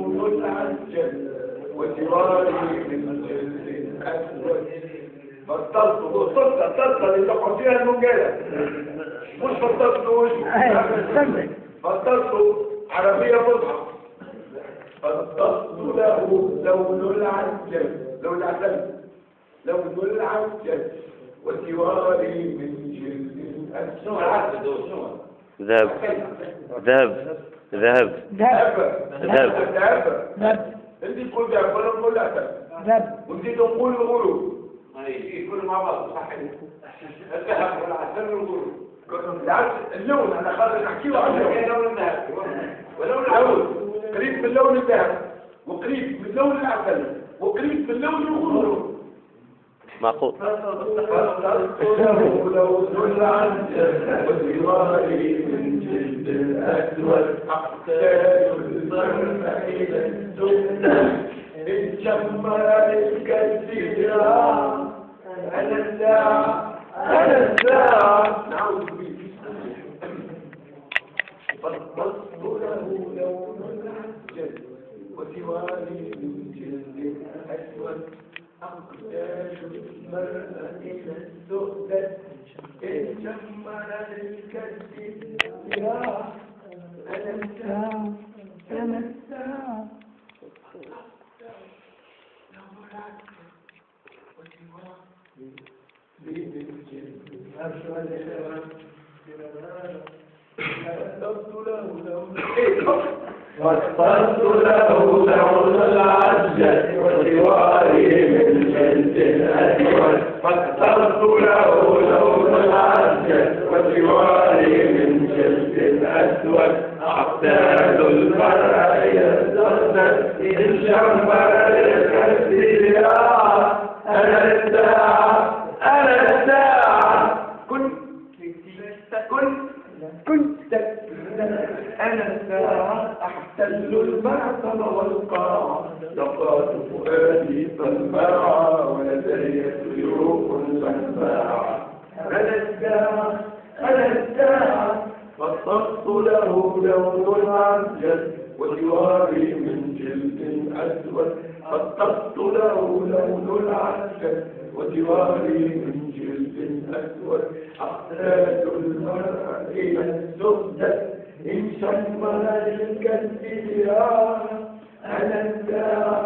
لون العنجل وجواري من جلد أسود. بطلت وصلت اللي تقع فيها المجالة، مش بطلت وجه، بطلت عربية فصحى. بطلت له لون العنجل، لون العنجل وجواري من جلد أسود. شنو العسل دول؟ شنو؟ ذهب. انت تقول ذهب ولا تقول ذهب؟ وانت تقول قولوا. اي كله مع بعض صحيح. الذهب والعسل والقولوا. اللون انا خالد احكي عنه. لون الذهب ولون العود قريب من لون الذهب وقريب من لون العسل وقريب من لون القولوا. معقول. لون العنجل وجواري من جلد الأسود. أقتال المرء إلى السنة إن شمر الكثيرة. أنا الساعة نعوذ به. بطلت له لون العنجل وجواري من جلد الأسود. أقتال المرء إلى السؤدد إن شمر الكثيرة. أنا الساعة وَاخْتَرْتُ له لون العنجل وجواري من جلد أسود. فاخترت له لون العنجل وجواري من جلد أسود. أقتال المرء يزداد إن شمر الكثيرة. أنا الساعة كنت أنا الساعة أحتل المعتم والقاع. لقات فؤادي فالماع ولدي سيوف سحباع. أنا الساعة بطلت له لون العنجل وجواري من جلد أسود. بطلت له لون العنجل وجواري من جلد أسود. أقتال المرء إلى السؤدد إن شمر الكثيرة. أنا الساعة.